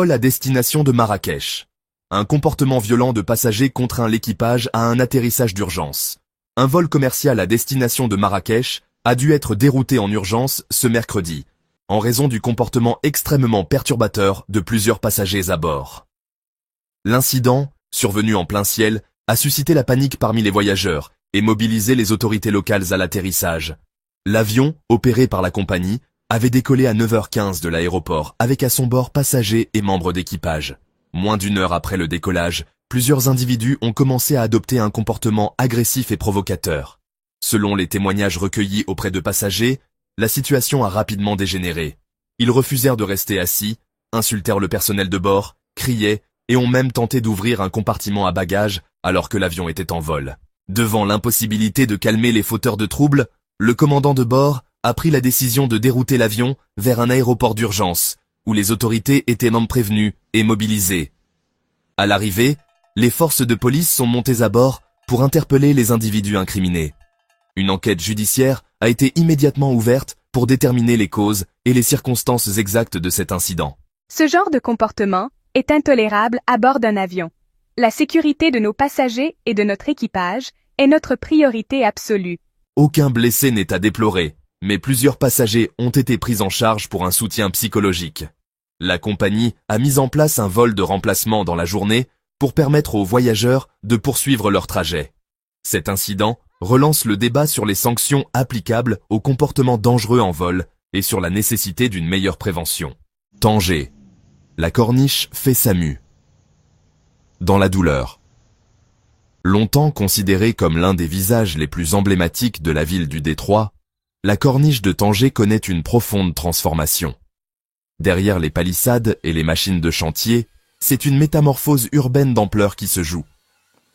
vol à destination de Marrakech. Un comportement violent de passagers contraint l'équipage à un atterrissage d'urgence. Un vol commercial à destination de Marrakech a dû être dérouté en urgence ce mercredi, en raison du comportement extrêmement perturbateur de plusieurs passagers à bord. L'incident, survenu en plein ciel, a suscité la panique parmi les voyageurs et mobilisé les autorités locales à l'atterrissage. L'avion, opéré par la compagnie, avait décollé à 9h15 de l'aéroport avec à son bord passagers et membres d'équipage. Moins d'une heure après le décollage, plusieurs individus ont commencé à adopter un comportement agressif et provocateur. Selon les témoignages recueillis auprès de passagers, la situation a rapidement dégénéré. Ils refusèrent de rester assis, insultèrent le personnel de bord, criaient et ont même tenté d'ouvrir un compartiment à bagages alors que l'avion était en vol. Devant l'impossibilité de calmer les fauteurs de troubles, le commandant de bord a pris la décision de dérouter l'avion vers un aéroport d'urgence, où les autorités étaient même prévenues et mobilisées. À l'arrivée, les forces de police sont montées à bord pour interpeller les individus incriminés. Une enquête judiciaire a été immédiatement ouverte pour déterminer les causes et les circonstances exactes de cet incident. Ce genre de comportement est intolérable à bord d'un avion. La sécurité de nos passagers et de notre équipage est notre priorité absolue. Aucun blessé n'est à déplorer, mais plusieurs passagers ont été pris en charge pour un soutien psychologique. La compagnie a mis en place un vol de remplacement dans la journée pour permettre aux voyageurs de poursuivre leur trajet. Cet incident relance le débat sur les sanctions applicables aux comportements dangereux en vol et sur la nécessité d'une meilleure prévention. Tanger. La corniche fait sa mue. Dans la douleur. Longtemps considérée comme l'un des visages les plus emblématiques de la ville du Détroit, la corniche de Tanger connaît une profonde transformation. Derrière les palissades et les machines de chantier, c'est une métamorphose urbaine d'ampleur qui se joue.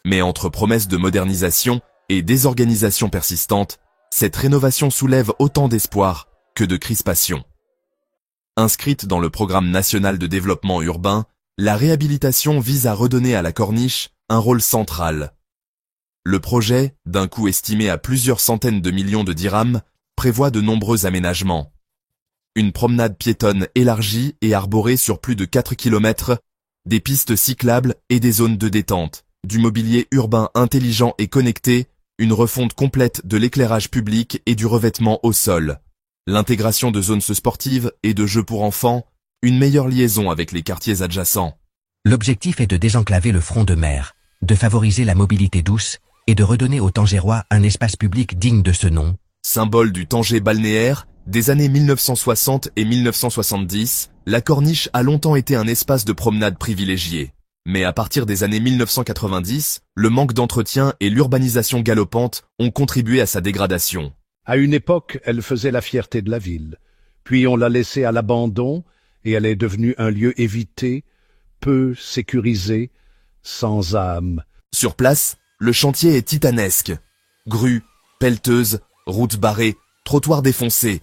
Mais entre promesses de modernisation et désorganisation persistante, cette rénovation soulève autant d'espoir que de crispation. Inscrite dans le Programme national de développement urbain, la réhabilitation vise à redonner à la corniche un rôle central. Le projet, d'un coût estimé à plusieurs centaines de millions de dirhams, prévoit de nombreux aménagements. Une promenade piétonne élargie et arborée sur plus de 4 km, des pistes cyclables et des zones de détente, du mobilier urbain intelligent et connecté, une refonte complète de l'éclairage public et du revêtement au sol, l'intégration de zones sportives et de jeux pour enfants, une meilleure liaison avec les quartiers adjacents. L'objectif est de désenclaver le front de mer, de favoriser la mobilité douce et de redonner aux Tangérois un espace public digne de ce nom. Symbole du Tanger balnéaire, des années 1960 et 1970, la corniche a longtemps été un espace de promenade privilégié. Mais à partir des années 1990, le manque d'entretien et l'urbanisation galopante ont contribué à sa dégradation. À une époque, elle faisait la fierté de la ville. Puis on l'a laissée à l'abandon et elle est devenue un lieu évité, peu sécurisé, sans âme. Sur place, le chantier est titanesque. Grues, pelleteuses, routes barrées, trottoirs défoncés.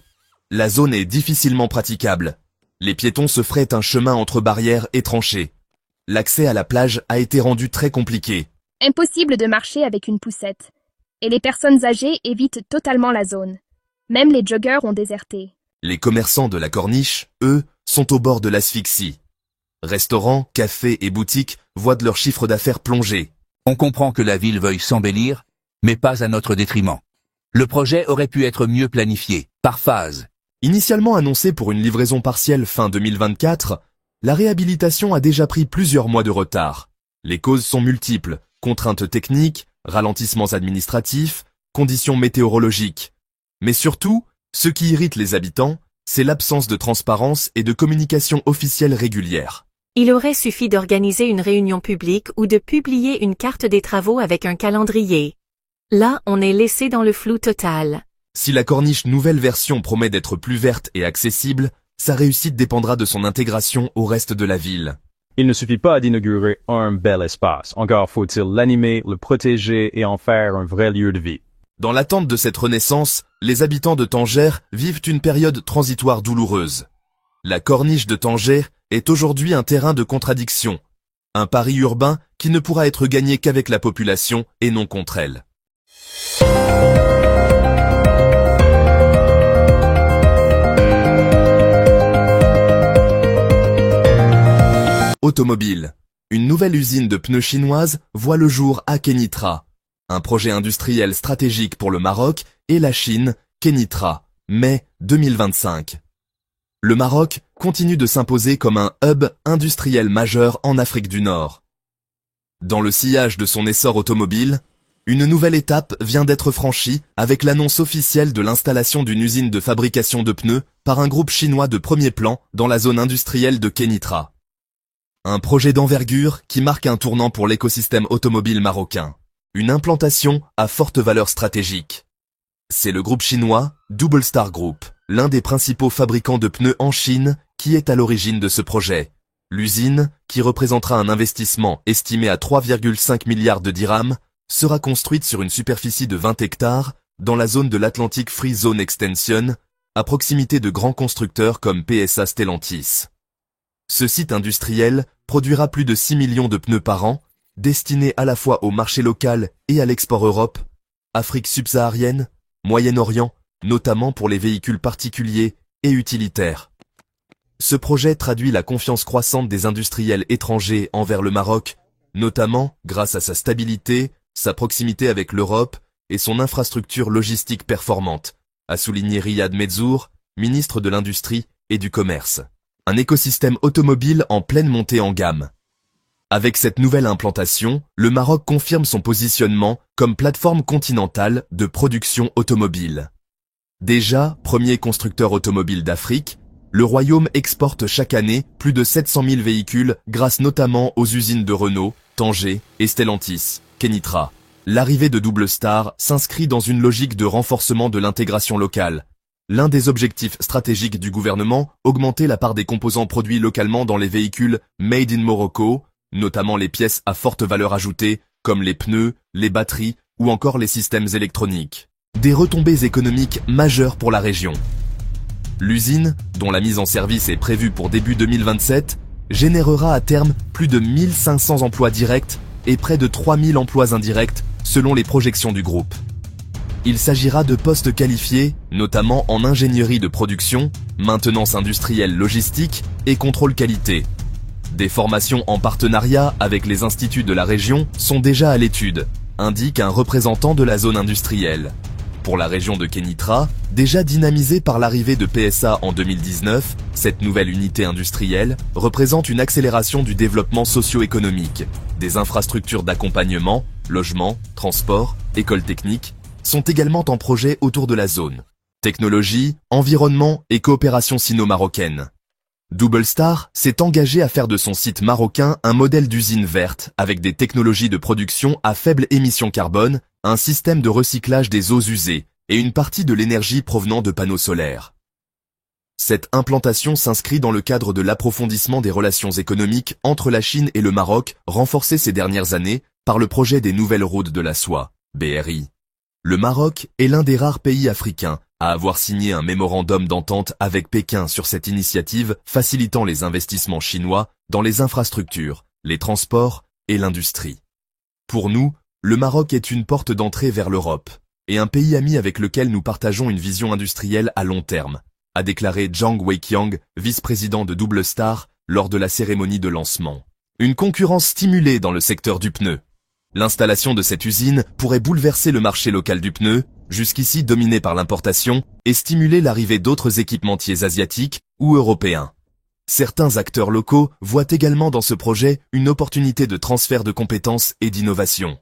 La zone est difficilement praticable. Les piétons se fraient un chemin entre barrières et tranchées. L'accès à la plage a été rendu très compliqué. Impossible de marcher avec une poussette. Et les personnes âgées évitent totalement la zone. Même les joggeurs ont déserté. Les commerçants de la corniche, eux, sont au bord de l'asphyxie. Restaurants, cafés et boutiques voient leur chiffre d'affaires plonger. On comprend que la ville veuille s'embellir, mais pas à notre détriment. Le projet aurait pu être mieux planifié, par phase. Initialement annoncé pour une livraison partielle fin 2024, la réhabilitation a déjà pris plusieurs mois de retard. Les causes sont multiples, contraintes techniques, ralentissements administratifs, conditions météorologiques. Mais surtout, ce qui irrite les habitants, c'est l'absence de transparence et de communication officielle régulière. Il aurait suffi d'organiser une réunion publique ou de publier une carte des travaux avec un calendrier. Là, on est laissé dans le flou total. Si la corniche nouvelle version promet d'être plus verte et accessible, sa réussite dépendra de son intégration au reste de la ville. Il ne suffit pas d'inaugurer un bel espace. Encore faut-il l'animer, le protéger et en faire un vrai lieu de vie. Dans l'attente de cette renaissance, les habitants de Tanger vivent une période transitoire douloureuse. La corniche de Tanger est aujourd'hui un terrain de contradiction, un pari urbain qui ne pourra être gagné qu'avec la population et non contre elle. automobile. Une nouvelle usine de pneus chinoise voit le jour à Kénitra. Un projet industriel stratégique pour le Maroc et la Chine, Kénitra, mai 2025. Le Maroc continue de s'imposer comme un hub industriel majeur en Afrique du Nord. Dans le sillage de son essor automobile, une nouvelle étape vient d'être franchie avec l'annonce officielle de l'installation d'une usine de fabrication de pneus par un groupe chinois de premier plan dans la zone industrielle de Kénitra. Un projet d'envergure qui marque un tournant pour l'écosystème automobile marocain. Une implantation à forte valeur stratégique. C'est le groupe chinois Double Star Group, l'un des principaux fabricants de pneus en Chine, qui est à l'origine de ce projet. L'usine, qui représentera un investissement estimé à 3,5 milliards de dirhams, sera construite sur une superficie de 20 hectares dans la zone de l'Atlantic Free Zone Extension, à proximité de grands constructeurs comme PSA Stellantis. Ce site industriel produira plus de 6 millions de pneus par an, destinés à la fois au marché local et à l'export Europe, Afrique subsaharienne, Moyen-Orient, notamment pour les véhicules particuliers et utilitaires. Ce projet traduit la confiance croissante des industriels étrangers envers le Maroc, notamment grâce à sa stabilité, sa proximité avec l'Europe et son infrastructure logistique performante, a souligné Riyad Medzour, ministre de l'Industrie et du Commerce. Un écosystème automobile en pleine montée en gamme. Avec cette nouvelle implantation, le Maroc confirme son positionnement comme plateforme continentale de production automobile. Déjà premier constructeur automobile d'Afrique, le Royaume exporte chaque année plus de 700 000 véhicules grâce notamment aux usines de Renault, Tanger et Stellantis, Kénitra. L'arrivée de Double Star s'inscrit dans une logique de renforcement de l'intégration locale. L'un des objectifs stratégiques du gouvernement, augmenter la part des composants produits localement dans les véhicules Made in Morocco, notamment les pièces à forte valeur ajoutée, comme les pneus, les batteries ou encore les systèmes électroniques. Des retombées économiques majeures pour la région. L'usine, dont la mise en service est prévue pour début 2027, générera à terme plus de 1500 emplois directs et près de 3000 emplois indirects selon les projections du groupe. Il s'agira de postes qualifiés, notamment en ingénierie de production, maintenance industrielle logistique et contrôle qualité. Des formations en partenariat avec les instituts de la région sont déjà à l'étude, indique un représentant de la zone industrielle. Pour la région de Kénitra, déjà dynamisée par l'arrivée de PSA en 2019, cette nouvelle unité industrielle représente une accélération du développement socio-économique. Des infrastructures d'accompagnement, logements, transports, écoles techniques, sont également en projet autour de la zone. Technologie, environnement et coopération sino-marocaine. Double Star s'est engagé à faire de son site marocain un modèle d'usine verte avec des technologies de production à faible émission carbone, un système de recyclage des eaux usées et une partie de l'énergie provenant de panneaux solaires. Cette implantation s'inscrit dans le cadre de l'approfondissement des relations économiques entre la Chine et le Maroc, renforcé ces dernières années par le projet des Nouvelles Routes de la Soie, BRI. Le Maroc est l'un des rares pays africains à avoir signé un mémorandum d'entente avec Pékin sur cette initiative facilitant les investissements chinois dans les infrastructures, les transports et l'industrie. Pour nous, le Maroc est une porte d'entrée vers l'Europe et un pays ami avec lequel nous partageons une vision industrielle à long terme, a déclaré Zhang Weiqiang, vice-président de Double Star, lors de la cérémonie de lancement. Une concurrence stimulée dans le secteur du pneu. L'installation de cette usine pourrait bouleverser le marché local du pneu, jusqu'ici dominé par l'importation, et stimuler l'arrivée d'autres équipementiers asiatiques ou européens. Certains acteurs locaux voient également dans ce projet une opportunité de transfert de compétences et d'innovation.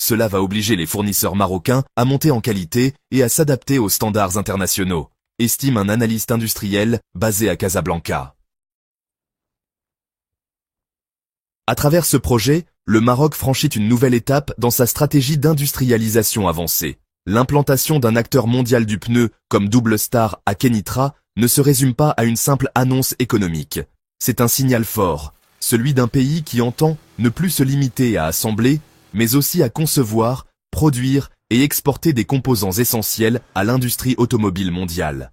Cela va obliger les fournisseurs marocains à monter en qualité et à s'adapter aux standards internationaux, estime un analyste industriel basé à Casablanca. À travers ce projet, le Maroc franchit une nouvelle étape dans sa stratégie d'industrialisation avancée. L'implantation d'un acteur mondial du pneu comme Double Star à Kénitra ne se résume pas à une simple annonce économique. C'est un signal fort, celui d'un pays qui entend ne plus se limiter à assembler, mais aussi à concevoir, produire et exporter des composants essentiels à l'industrie automobile mondiale.